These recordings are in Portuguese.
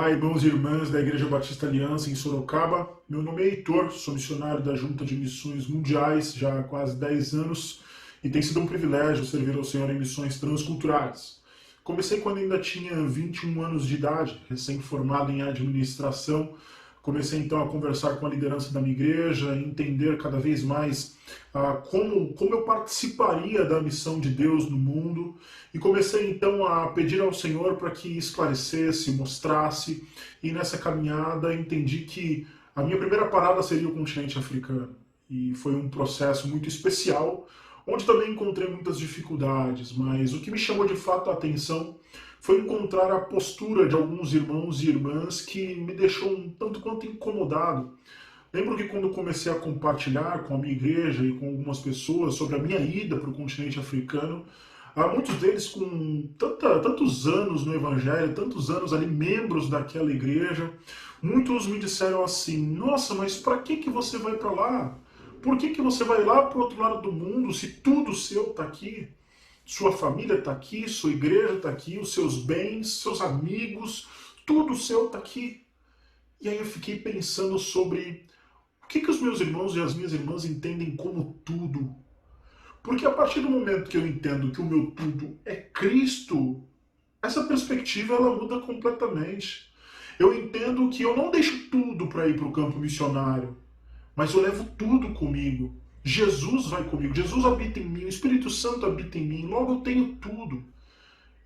Olá, irmãos e irmãs da Igreja Batista Aliança em Sorocaba. Meu nome é Heitor, sou missionário da Junta de Missões Mundiais já há quase 10 anos e tem sido um privilégio servir ao Senhor em missões transculturais. Comecei quando ainda tinha 21 anos de idade, recém-formado em administração. Comecei então a conversar com a liderança da minha igreja, entender cada vez mais como eu participaria da missão de Deus no mundo, e comecei então a pedir ao Senhor para que esclarecesse, mostrasse, e nessa caminhada entendi que a minha primeira parada seria o continente africano. E foi um processo muito especial, onde também encontrei muitas dificuldades, mas o que me chamou de fato a atenção foi encontrar a postura de alguns irmãos e irmãs que me deixou um tanto quanto incomodado. Lembro que quando comecei a compartilhar com a minha igreja e com algumas pessoas sobre a minha ida para o continente africano, há muitos deles com tantos anos no Evangelho, tantos anos ali membros daquela igreja, muitos me disseram assim: nossa, mas para que você vai para lá? Por que você vai lá para o outro lado do mundo se tudo seu está aqui? Sua família está aqui, sua igreja está aqui, os seus bens, seus amigos, tudo seu está aqui. E aí eu fiquei pensando sobre o que os meus irmãos e as minhas irmãs entendem como tudo. Porque a partir do momento que eu entendo que o meu tudo é Cristo, essa perspectiva ela muda completamente. Eu entendo que eu não deixo tudo para ir para o campo missionário, mas eu levo tudo comigo. Jesus vai comigo, Jesus habita em mim, o Espírito Santo habita em mim, logo eu tenho tudo.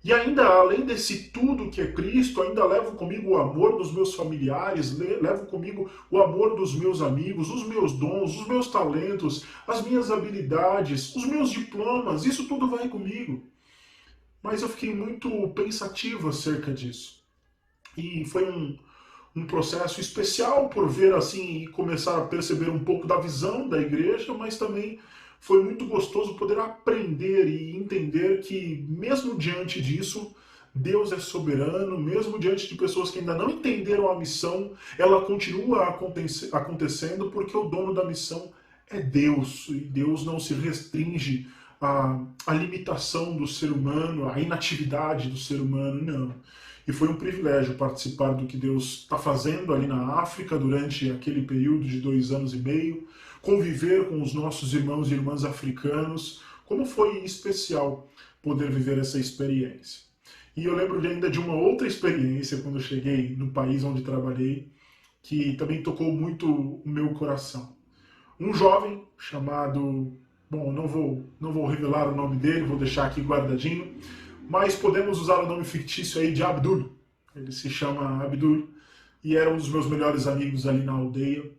E ainda, além desse tudo que é Cristo, ainda levo comigo o amor dos meus familiares, levo comigo o amor dos meus amigos, os meus dons, os meus talentos, as minhas habilidades, os meus diplomas, isso tudo vai comigo. Mas eu fiquei muito pensativo acerca disso. E foi um processo especial por ver assim e começar a perceber um pouco da visão da igreja, mas também foi muito gostoso poder aprender e entender que mesmo diante disso, Deus é soberano, mesmo diante de pessoas que ainda não entenderam a missão, ela continua acontecendo porque o dono da missão é Deus, e Deus não se restringe à limitação do ser humano, à inatividade do ser humano, não. E foi um privilégio participar do que Deus está fazendo ali na África durante aquele período de 2 anos e meio, conviver com os nossos irmãos e irmãs africanos, como foi especial poder viver essa experiência. E eu lembro ainda de uma outra experiência quando eu cheguei no país onde trabalhei, que também tocou muito o meu coração. Um jovem chamado, bom, não vou revelar o nome dele, vou deixar aqui guardadinho, mas podemos usar o nome fictício aí de Abdul. Ele se chama Abdul e era um dos meus melhores amigos ali na aldeia.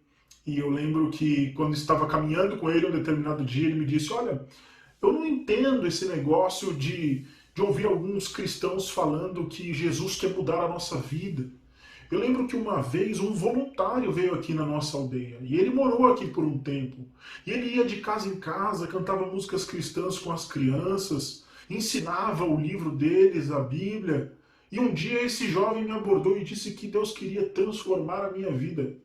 E eu lembro que quando estava caminhando com ele um determinado dia, ele me disse: olha, eu não entendo esse negócio de ouvir alguns cristãos falando que Jesus quer mudar a nossa vida. Eu lembro que uma vez um voluntário veio aqui na nossa aldeia e ele morou aqui por um tempo. E ele ia de casa em casa, cantava músicas cristãs com as crianças, ensinava o livro deles, a Bíblia. E um dia esse jovem me abordou e disse que Deus queria transformar a minha vida.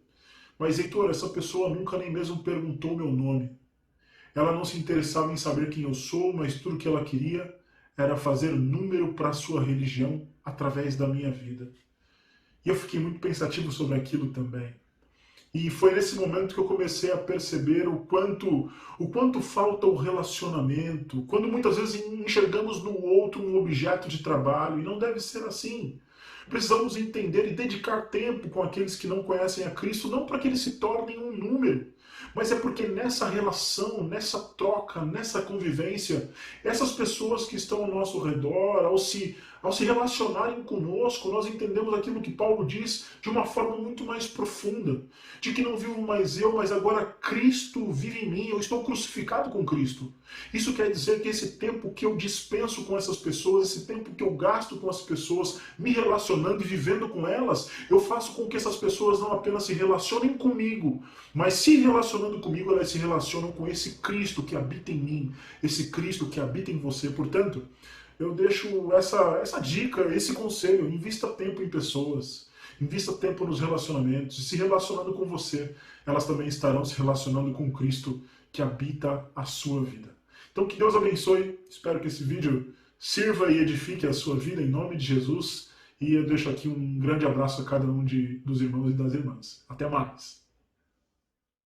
Mas, Heitor, essa pessoa nunca nem mesmo perguntou meu nome. Ela não se interessava em saber quem eu sou, mas tudo que ela queria era fazer número para a sua religião através da minha vida. E eu fiquei muito pensativo sobre aquilo também. E foi nesse momento que eu comecei a perceber o quanto falta o relacionamento, quando muitas vezes enxergamos no outro um objeto de trabalho, e não deve ser assim. Precisamos entender e dedicar tempo com aqueles que não conhecem a Cristo, não para que eles se tornem um número, mas é porque nessa relação, nessa troca, nessa convivência, essas pessoas que estão ao nosso redor, ao se relacionarem conosco, nós entendemos aquilo que Paulo diz de uma forma muito mais profunda, de que não vivo mais eu, mas agora Cristo vive em mim, eu estou crucificado com Cristo. Isso quer dizer que esse tempo que eu dispenso com essas pessoas, esse tempo que eu gasto com as pessoas, me relacionando e vivendo com elas, eu faço com que essas pessoas não apenas se relacionem comigo, mas se relacionando comigo, elas se relacionam com esse Cristo que habita em mim, esse Cristo que habita em você. Portanto, eu deixo essa dica, esse conselho: invista tempo em pessoas, invista tempo nos relacionamentos, e se relacionando com você, elas também estarão se relacionando com Cristo que habita a sua vida. Então que Deus abençoe, espero que esse vídeo sirva e edifique a sua vida em nome de Jesus, E eu deixo aqui um grande abraço a cada um dos irmãos e das irmãs. Até mais!